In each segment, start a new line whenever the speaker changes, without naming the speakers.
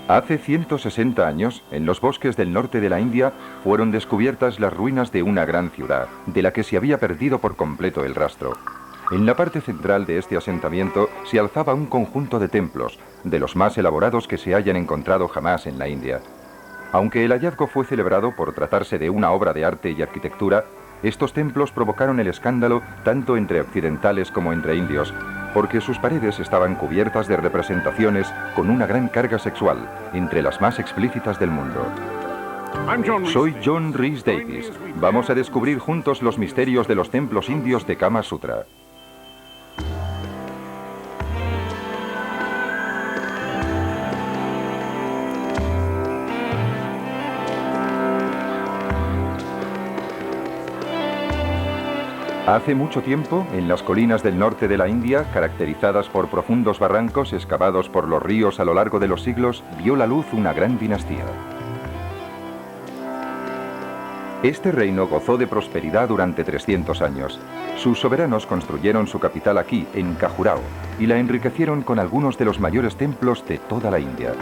Hace 160 años, en los bosques del norte de la India, fueron descubiertas las ruinas de una gran ciudad, de la que se había perdido por completo el rastro. En la parte central de este asentamiento se alzaba un conjunto de templos, de los más elaborados que se hayan encontrado jamás en la India. Aunque el hallazgo fue celebrado por tratarse de una obra de arte y arquitectura, estos templos provocaron el escándalo tanto entre occidentales como entre indios, porque sus paredes estaban cubiertas de representaciones con una gran carga sexual, entre las más explícitas del mundo. Soy John Rhys Davies. Vamos a descubrir juntos los misterios de los templos indios de Kama Sutra. Hace mucho tiempo, en las colinas del norte de la India, caracterizadas por profundos barrancos excavados por los ríos a lo largo de los siglos, vio la luz una gran dinastía. Este reino gozó de prosperidad durante 300 años. Sus soberanos construyeron su capital aquí, en Khajuraho, y la enriquecieron con algunos de los mayores templos de toda la India.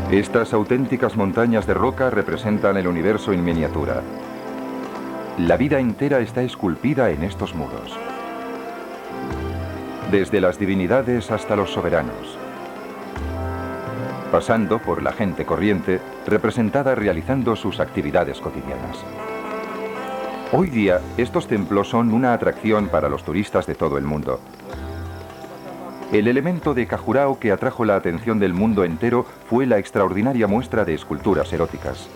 Estas auténticas montañas de roca representan el universo en miniatura. La vida entera está esculpida en estos muros. Desde las divinidades hasta los soberanos. Pasando por la gente corriente, representada realizando sus actividades cotidianas. Hoy día, estos templos son una atracción para los turistas de todo el mundo. El elemento de Khajuraho que atrajo la atención del mundo entero fue la extraordinaria muestra de esculturas eróticas.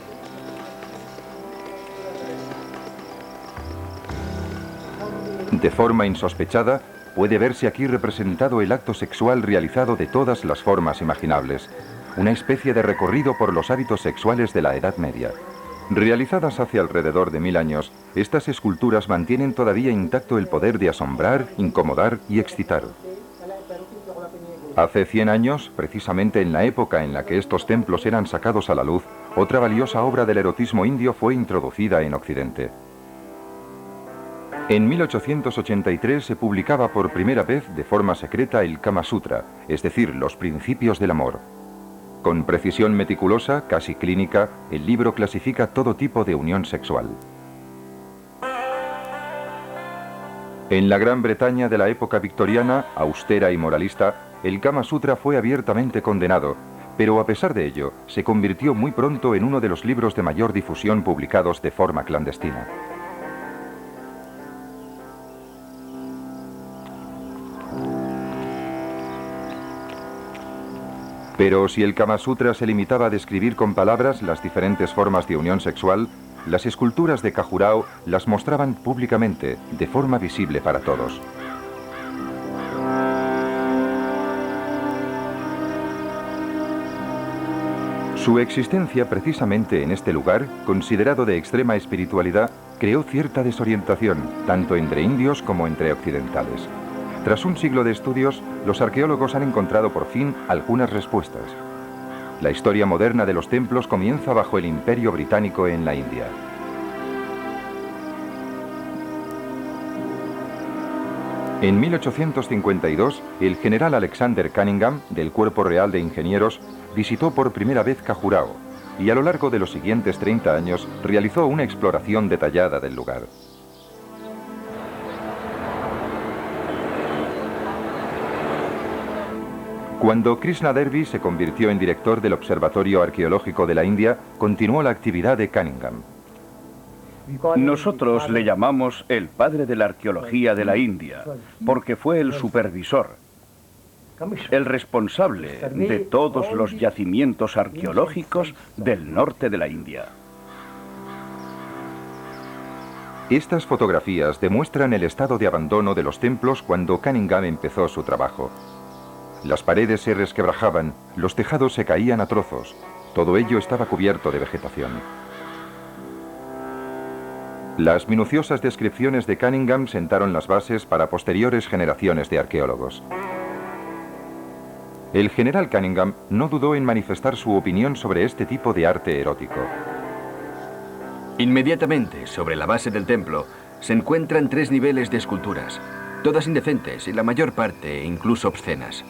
De forma insospechada, puede verse aquí representado el acto sexual realizado de todas las formas imaginables, una especie de recorrido por los hábitos sexuales de la Edad Media. Realizadas hace alrededor de 1000 años, estas esculturas mantienen todavía intacto el poder de asombrar, incomodar y excitar. Hace 100 años, precisamente en la época en la que estos templos eran sacados a la luz, otra valiosa obra del erotismo indio fue introducida en Occidente. En 1883 se publicaba por primera vez de forma secreta el Kama Sutra, es decir, los principios del amor. Con precisión meticulosa, casi clínica, el libro clasifica todo tipo de unión sexual. En la Gran Bretaña de la época victoriana, austera y moralista, el Kama Sutra fue abiertamente condenado, pero a pesar de ello, se convirtió muy pronto en uno de los libros de mayor difusión publicados de forma clandestina. Pero si el Kama Sutra se limitaba a describir con palabras las diferentes formas de unión sexual, las esculturas de Khajuraho las mostraban públicamente, de forma visible para todos. Su existencia precisamente en este lugar, considerado de extrema espiritualidad, creó cierta desorientación, tanto entre indios como entre occidentales. Tras un siglo de estudios, los arqueólogos han encontrado por fin algunas respuestas. La historia moderna de los templos comienza bajo el Imperio Británico en la India. En 1852, el general Alexander Cunningham, del Cuerpo Real de Ingenieros, visitó por primera vez Khajuraho y a lo largo de los siguientes 30 años realizó una exploración detallada del lugar. Cuando Krishna Derby se convirtió en director del Observatorio Arqueológico de la India, continuó la actividad de Cunningham.
Nosotros le llamamos el padre de la arqueología de la India, porque fue el supervisor, el responsable de todos los yacimientos arqueológicos del norte de la India.
Estas fotografías demuestran el estado de abandono de los templos cuando Cunningham empezó su trabajo. Las paredes se resquebrajaban, los tejados se caían a trozos, todo ello estaba cubierto de vegetación. Las minuciosas descripciones de Cunningham sentaron las bases para posteriores generaciones de arqueólogos. El general Cunningham no dudó en manifestar su opinión sobre este tipo de arte erótico.
Inmediatamente sobre la base del templo se encuentran 3 niveles de esculturas. Todas indecentes y la mayor parte incluso obscenas.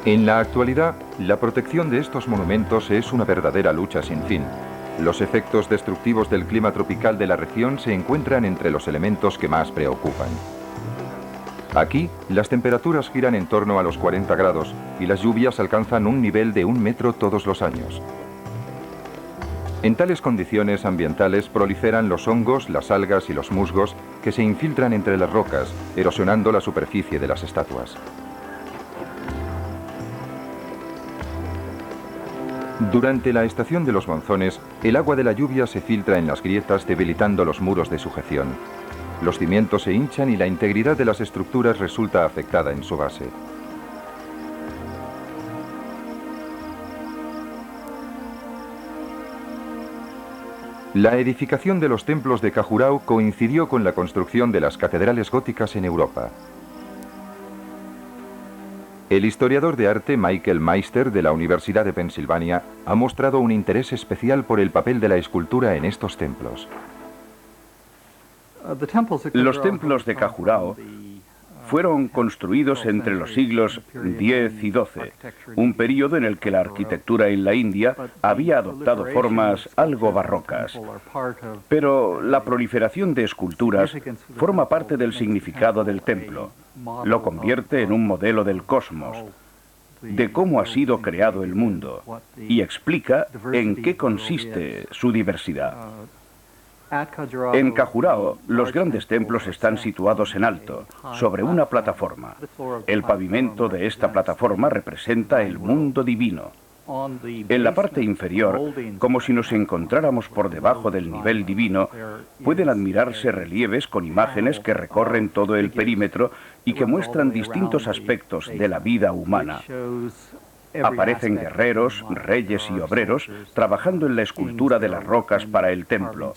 En la actualidad, la protección de estos monumentos es una verdadera lucha sin fin. Los efectos destructivos del clima tropical de la región se encuentran entre los elementos que más preocupan. Aquí, las temperaturas giran en torno a los 40 grados y las lluvias alcanzan un nivel de 1 metro todos los años. En tales condiciones ambientales proliferan los hongos, las algas y los musgos que se infiltran entre las rocas, erosionando la superficie de las estatuas. Durante la estación de los monzones, el agua de la lluvia se filtra en las grietas, debilitando los muros de sujeción. Los cimientos se hinchan y la integridad de las estructuras resulta afectada en su base. La edificación de los templos de Khajuraho coincidió con la construcción de las catedrales góticas en Europa. El historiador de arte Michael Meister de la Universidad de Pensilvania ha mostrado un interés especial por el papel de la escultura en estos templos.
Los templos de Khajuraho fueron construidos entre los siglos X y XII, un período en el que la arquitectura en la India había adoptado formas algo barrocas. Pero la proliferación de esculturas forma parte del significado del templo. Lo convierte en un modelo del cosmos, de cómo ha sido creado el mundo, y explica en qué consiste su diversidad. En Khajuraho, los grandes templos están situados en alto, sobre una plataforma. El pavimento de esta plataforma representa el mundo divino. En la parte inferior, como si nos encontráramos por debajo del nivel divino, pueden admirarse relieves con imágenes que recorren todo el perímetro y que muestran distintos aspectos de la vida humana. Aparecen guerreros, reyes y obreros trabajando en la escultura de las rocas para el templo.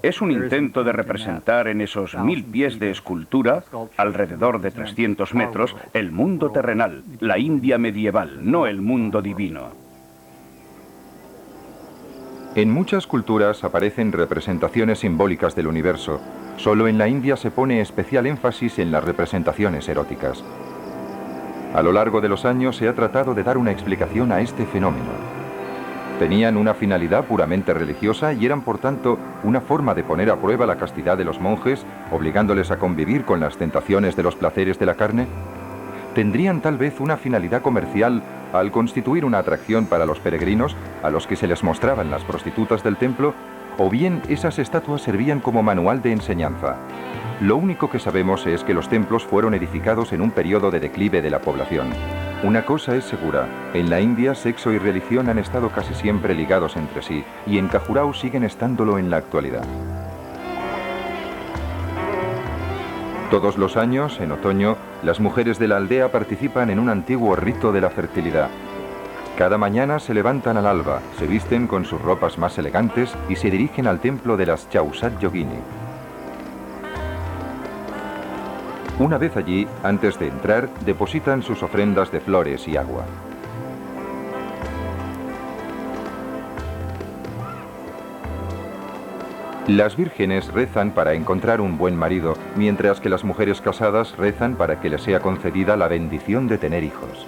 Es un intento de representar en esos 1000 pies de escultura, alrededor de 300 metros, el mundo terrenal, la India medieval, no el mundo divino.
En muchas culturas aparecen representaciones simbólicas del universo. Solo en la India se pone especial énfasis en las representaciones eróticas. A lo largo de los años se ha tratado de dar una explicación a este fenómeno. Tenían una finalidad puramente religiosa y eran por tanto una forma de poner a prueba la castidad de los monjes, obligándoles a convivir con las tentaciones de los placeres de la carne. ¿Tendrían tal vez una finalidad comercial al constituir una atracción para los peregrinos a los que se les mostraban las prostitutas del templo? ¿O bien esas estatuas servían como manual de enseñanza? Lo único que sabemos es que los templos fueron edificados en un periodo de declive de la población. Una cosa es segura, en la India sexo y religión han estado casi siempre ligados entre sí, y en Khajuraho siguen estándolo en la actualidad. Todos los años, en otoño, las mujeres de la aldea participan en un antiguo rito de la fertilidad. Cada mañana se levantan al alba, se visten con sus ropas más elegantes y se dirigen al templo de las Chausat Yogini. Una vez allí, antes de entrar, depositan sus ofrendas de flores y agua. Las vírgenes rezan para encontrar un buen marido, mientras que las mujeres casadas rezan para que les sea concedida la bendición de tener hijos.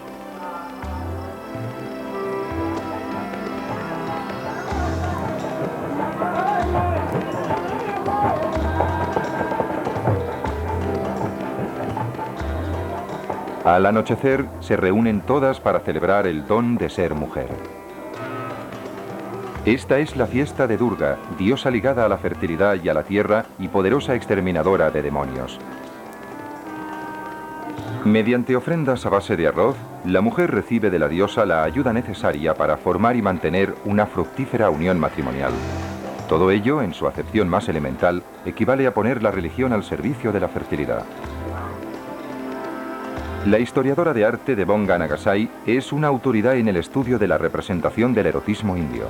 Al anochecer, se reúnen todas para celebrar el don de ser mujer. Esta es la fiesta de Durga, diosa ligada a la fertilidad y a la tierra y poderosa exterminadora de demonios. Mediante ofrendas a base de arroz, la mujer recibe de la diosa la ayuda necesaria para formar y mantener una fructífera unión matrimonial. Todo ello, en su acepción más elemental, equivale a poner la religión al servicio de la fertilidad. La historiadora de arte Devonga Nagasai es una autoridad en el estudio de la representación del erotismo indio.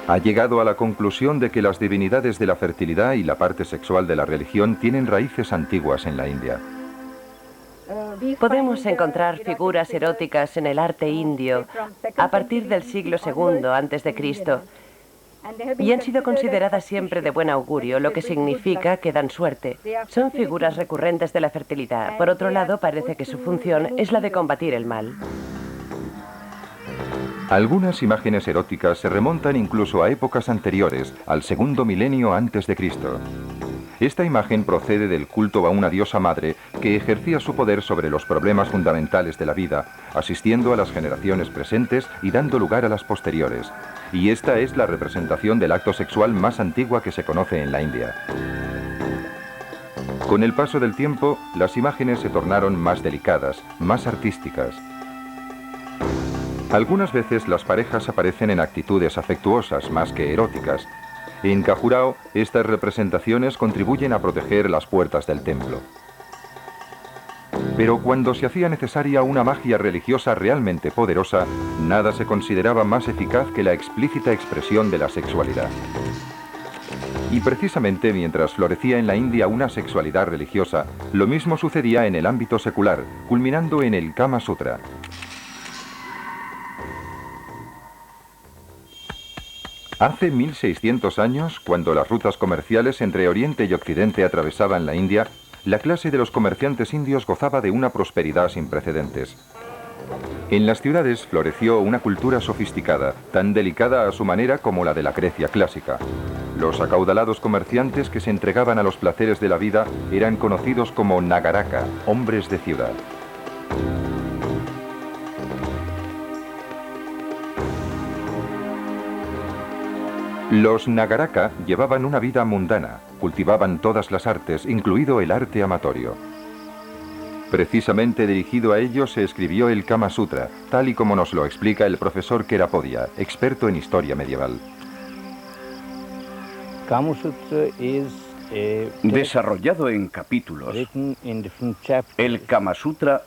Ha llegado a la conclusión de que las divinidades de la fertilidad y la parte sexual de la religión tienen raíces antiguas en la India.
Podemos encontrar figuras eróticas en el arte indio a partir del siglo II a.C. y han sido consideradas siempre de buen augurio, lo que significa que dan suerte. Son figuras recurrentes de la fertilidad. Por otro lado, parece que su función es la de combatir el mal.
Algunas imágenes eróticas se remontan incluso a épocas anteriores, al segundo milenio antes de Cristo. Esta imagen procede del culto a una diosa madre que ejercía su poder sobre los problemas fundamentales de la vida, asistiendo a las generaciones presentes y dando lugar a las posteriores. Y esta es la representación del acto sexual más antigua que se conoce en la India. Con el paso del tiempo, las imágenes se tornaron más delicadas, más artísticas. Algunas veces las parejas aparecen en actitudes afectuosas más que eróticas. En Khajuraho, estas representaciones contribuyen a proteger las puertas del templo. Pero cuando se hacía necesaria una magia religiosa realmente poderosa, nada se consideraba más eficaz que la explícita expresión de la sexualidad. Y precisamente mientras florecía en la India una sexualidad religiosa, lo mismo sucedía en el ámbito secular, culminando en el Kama Sutra. Hace 1600 años, cuando las rutas comerciales entre Oriente y Occidente atravesaban la India, la clase de los comerciantes indios gozaba de una prosperidad sin precedentes. En las ciudades floreció una cultura sofisticada, tan delicada a su manera como la de la Grecia clásica. Los acaudalados comerciantes que se entregaban a los placeres de la vida eran conocidos como Nagaraka, hombres de ciudad. Los Nagaraka llevaban una vida mundana, cultivaban todas las artes, incluido el arte amatorio. Precisamente dirigido a ellos se escribió el Kama Sutra, tal y como nos lo explica el profesor Kerapodia, experto en historia medieval.
Kama Sutra
desarrollado en capítulos, el Kama Sutra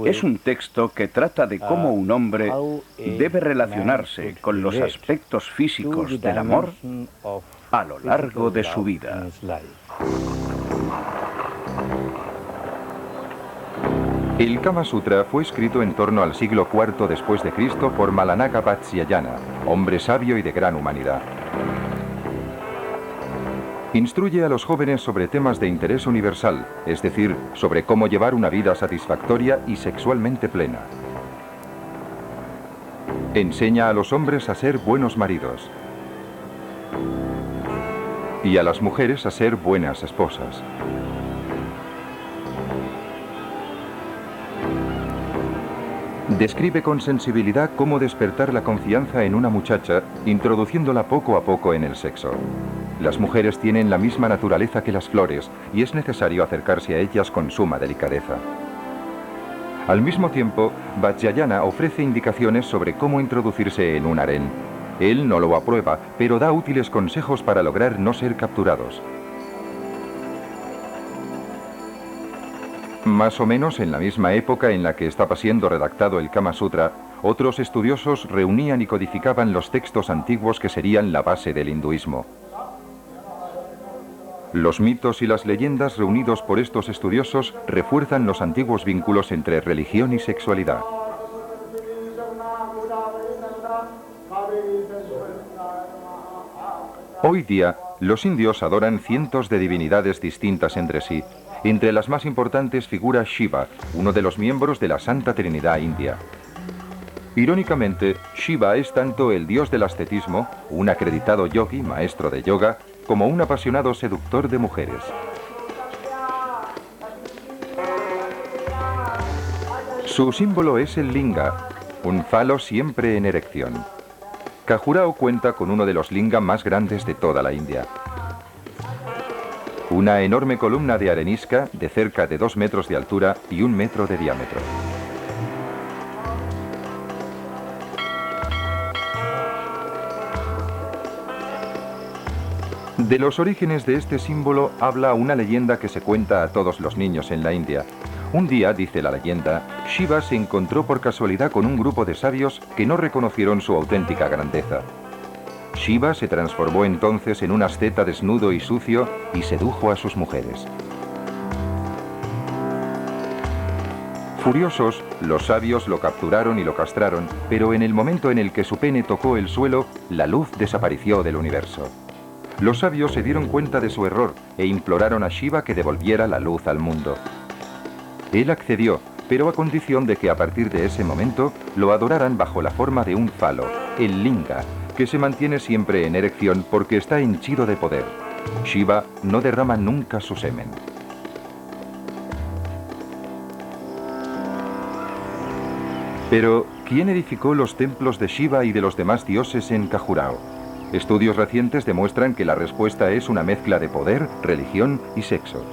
es un texto que trata de cómo un hombre debe relacionarse con los aspectos físicos del amor a lo largo de su vida.
El Kama Sutra fue escrito en torno al siglo IV después de Cristo por Malanaka Vatsyayana, hombre sabio y de gran humanidad. Instruye a los jóvenes sobre temas de interés universal, es decir, sobre cómo llevar una vida satisfactoria y sexualmente plena. Enseña a los hombres a ser buenos maridos y a las mujeres a ser buenas esposas. Describe con sensibilidad cómo despertar la confianza en una muchacha, introduciéndola poco a poco en el sexo. Las mujeres tienen la misma naturaleza que las flores y es necesario acercarse a ellas con suma delicadeza. Al mismo tiempo, Vatsyayana ofrece indicaciones sobre cómo introducirse en un harén. Él no lo aprueba, pero da útiles consejos para lograr no ser capturados. Más o menos en la misma época en la que estaba siendo redactado el Kama Sutra, otros estudiosos reunían y codificaban los textos antiguos que serían la base del hinduismo. Los mitos y las leyendas reunidos por estos estudiosos refuerzan los antiguos vínculos entre religión y sexualidad. Hoy día, los indios adoran cientos de divinidades distintas entre sí. Entre las más importantes figura Shiva, uno de los miembros de la Santa Trinidad India. Irónicamente, Shiva es tanto el dios del ascetismo, un acreditado yogi, maestro de yoga, como un apasionado seductor de mujeres. Su símbolo es el linga, un falo siempre en erección. Khajuraho cuenta con uno de los linga más grandes de toda la India. Una enorme columna de arenisca de cerca de 2 metros de altura y 1 metro de diámetro. De los orígenes de este símbolo habla una leyenda que se cuenta a todos los niños en la India. Un día, dice la leyenda, Shiva se encontró por casualidad con un grupo de sabios que no reconocieron su auténtica grandeza. Shiva se transformó entonces en un asceta desnudo y sucio y sedujo a sus mujeres. Furiosos, los sabios lo capturaron y lo castraron, pero en el momento en el que su pene tocó el suelo, la luz desapareció del universo. Los sabios se dieron cuenta de su error e imploraron a Shiva que devolviera la luz al mundo. Él accedió, pero a condición de que a partir de ese momento lo adoraran bajo la forma de un falo, el linga, que se mantiene siempre en erección porque está henchido de poder. Shiva no derrama nunca su semen. Pero, ¿quién edificó los templos de Shiva y de los demás dioses en Khajuraho? Estudios recientes demuestran que la respuesta es una mezcla de poder, religión y sexo.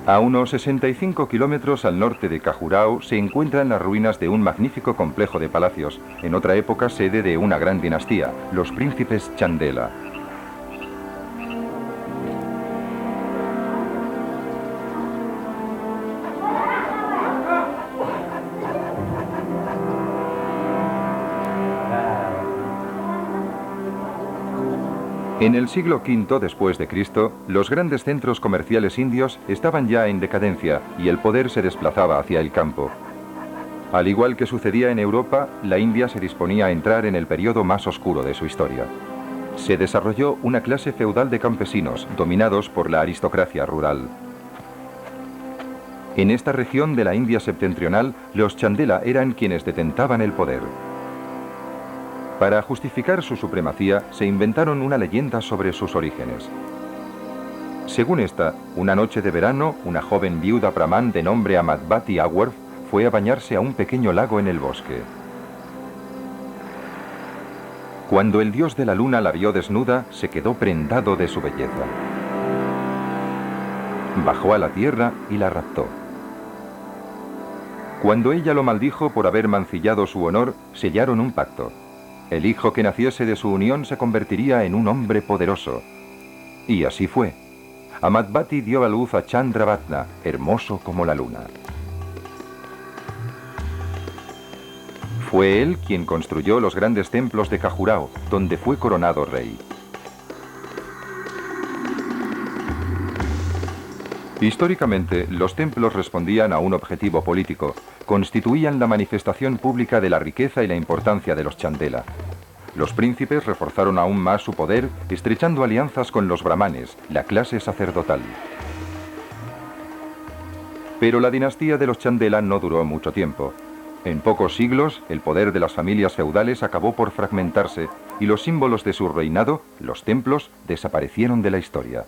A unos 65 kilómetros al norte de Khajuraho se encuentran las ruinas de un magnífico complejo de palacios, en otra época sede de una gran dinastía, los príncipes Chandela. En el siglo V después de Cristo, los grandes centros comerciales indios estaban ya en decadencia y el poder se desplazaba hacia el campo. Al igual que sucedía en Europa, la India se disponía a entrar en el periodo más oscuro de su historia. Se desarrolló una clase feudal de campesinos, dominados por la aristocracia rural. En esta región de la India septentrional, los Chandela eran quienes detentaban el poder. Para justificar su supremacía, se inventaron una leyenda sobre sus orígenes. Según esta, una noche de verano, una joven viuda brahman de nombre Amadbati Awarf fue a bañarse a un pequeño lago en el bosque. Cuando el dios de la luna la vio desnuda, se quedó prendado de su belleza. Bajó a la tierra y la raptó. Cuando ella lo maldijo por haber mancillado su honor, sellaron un pacto. El hijo que naciese de su unión se convertiría en un hombre poderoso. Y así fue. Amadbati dio a luz a Chandravatna, hermoso como la luna. Fue él quien construyó los grandes templos de Khajuraho, donde fue coronado rey. Históricamente, los templos respondían a un objetivo político, constituían la manifestación pública de la riqueza y la importancia de los Chandela. Los príncipes reforzaron aún más su poder, estrechando alianzas con los brahmanes, la clase sacerdotal. Pero la dinastía de los Chandela no duró mucho tiempo. En pocos siglos, el poder de las familias feudales acabó por fragmentarse y los símbolos de su reinado, los templos, desaparecieron de la historia.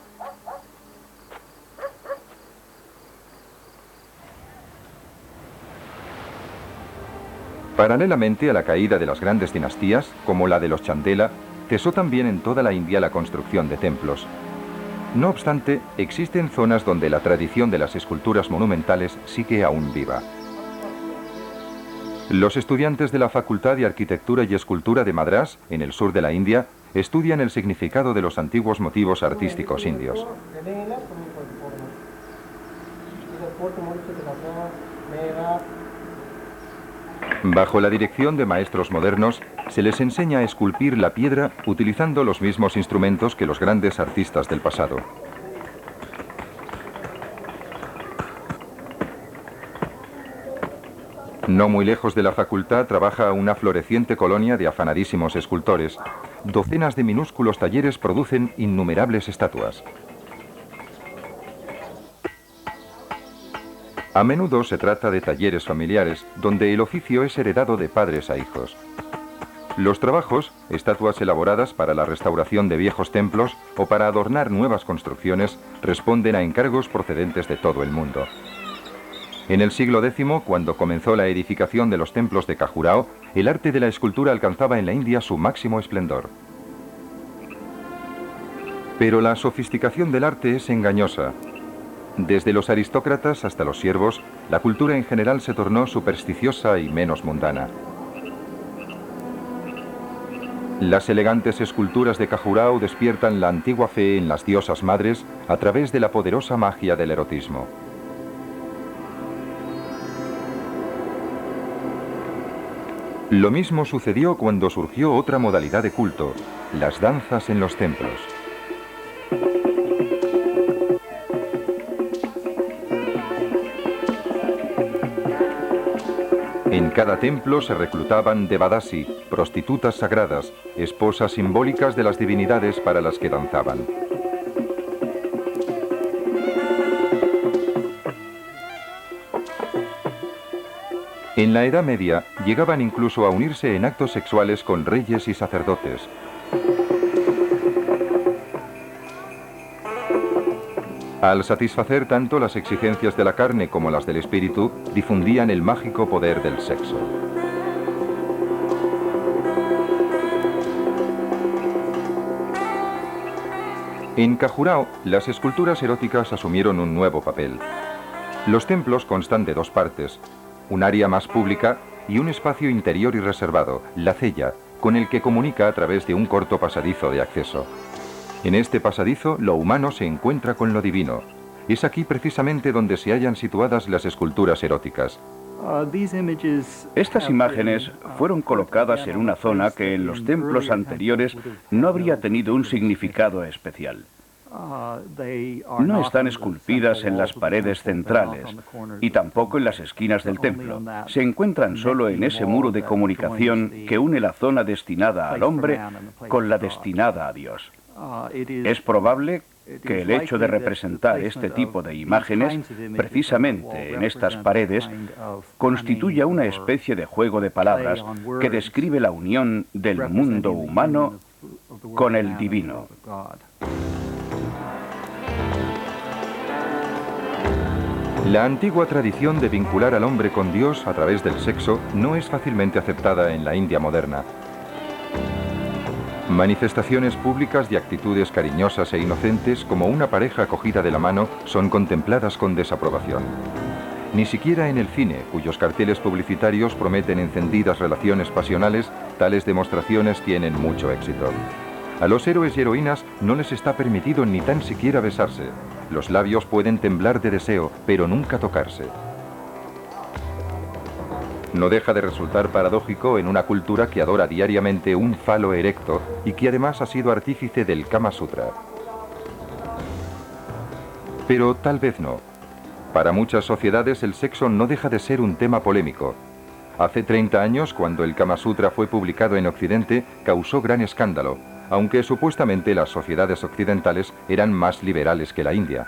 Paralelamente a la caída de las grandes dinastías, como la de los Chandela, cesó también en toda la India la construcción de templos. No obstante, existen zonas donde la tradición de las esculturas monumentales sigue aún viva. Los estudiantes de la Facultad de Arquitectura y Escultura de Madrás, en el sur de la India, estudian el significado de los antiguos motivos artísticos indios. Bajo la dirección de maestros modernos, se les enseña a esculpir la piedra utilizando los mismos instrumentos que los grandes artistas del pasado. No muy lejos de la facultad trabaja una floreciente colonia de afanadísimos escultores. Docenas de minúsculos talleres producen innumerables estatuas. A menudo se trata de talleres familiares, donde el oficio es heredado de padres a hijos. Los trabajos, estatuas elaboradas para la restauración de viejos templos o para adornar nuevas construcciones, responden a encargos procedentes de todo el mundo. En el siglo X, cuando comenzó la edificación de los templos de Khajuraho, el arte de la escultura alcanzaba en la India su máximo esplendor. Pero la sofisticación del arte es engañosa. Desde los aristócratas hasta los siervos, la cultura en general se tornó supersticiosa y menos mundana. Las elegantes esculturas de Khajuraho despiertan la antigua fe en las diosas madres a través de la poderosa magia del erotismo. Lo mismo sucedió cuando surgió otra modalidad de culto, las danzas en los templos. En cada templo se reclutaban devadasi, prostitutas sagradas, esposas simbólicas de las divinidades para las que danzaban. En la Edad Media llegaban incluso a unirse en actos sexuales con reyes y sacerdotes. Al satisfacer tanto las exigencias de la carne como las del espíritu, difundían el mágico poder del sexo. En Khajuraho, las esculturas eróticas asumieron un nuevo papel. Los templos constan de dos partes, un área más pública y un espacio interior y reservado, la cella, con el que comunica a través de un corto pasadizo de acceso. En este pasadizo, lo humano se encuentra con lo divino. Es aquí precisamente donde se hallan situadas las esculturas eróticas.
Estas imágenes fueron colocadas en una zona que en los templos anteriores no habría tenido un significado especial. No están esculpidas en las paredes centrales y tampoco en las esquinas del templo. Se encuentran solo en ese muro de comunicación que une la zona destinada al hombre con la destinada a Dios. Es probable que el hecho de representar este tipo de imágenes, precisamente en estas paredes, constituya una especie de juego de palabras que describe la unión del mundo humano con el divino.
La antigua tradición de vincular al hombre con Dios a través del sexo no es fácilmente aceptada en la India moderna. Manifestaciones públicas de actitudes cariñosas e inocentes como una pareja acogida de la mano son contempladas con desaprobación. Ni siquiera en el cine, cuyos carteles publicitarios prometen encendidas relaciones pasionales, tales demostraciones tienen mucho éxito. A los héroes y heroínas no les está permitido ni tan siquiera besarse. Los labios pueden temblar de deseo, pero nunca tocarse. No deja de resultar paradójico en una cultura que adora diariamente un falo erecto y que además ha sido artífice del Kama Sutra. Pero tal vez no. Para muchas sociedades el sexo no deja de ser un tema polémico. Hace 30 años, cuando el Kama Sutra fue publicado en Occidente, causó gran escándalo, aunque supuestamente las sociedades occidentales eran más liberales que la India.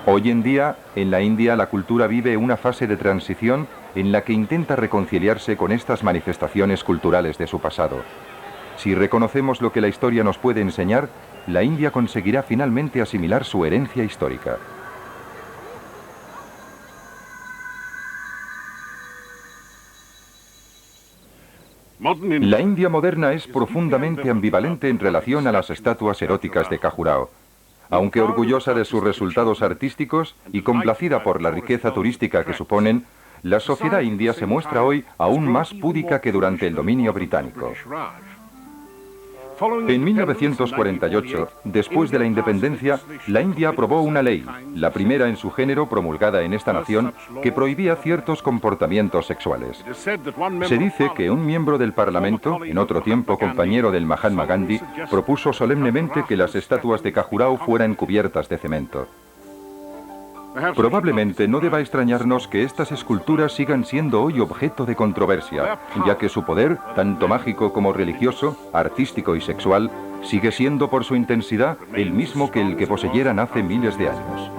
Hoy en día, en la India, la cultura vive una fase de transición en la que intenta reconciliarse con estas manifestaciones culturales de su pasado. Si reconocemos lo que la historia nos puede enseñar, la India conseguirá finalmente asimilar su herencia histórica. La India moderna es profundamente ambivalente en relación a las estatuas eróticas de Khajuraho. Aunque orgullosa de sus resultados artísticos y complacida por la riqueza turística que suponen, la sociedad india se muestra hoy aún más púdica que durante el dominio británico. En 1948, después de la independencia, la India aprobó una ley, la primera en su género promulgada en esta nación, que prohibía ciertos comportamientos sexuales. Se dice que un miembro del Parlamento, en otro tiempo compañero del Mahatma Gandhi, propuso solemnemente que las estatuas de Khajuraho fueran cubiertas de cemento. Probablemente no deba extrañarnos que estas esculturas sigan siendo hoy objeto de controversia, ya que su poder, tanto mágico como religioso, artístico y sexual, sigue siendo por su intensidad el mismo que el que poseyeran hace miles de años.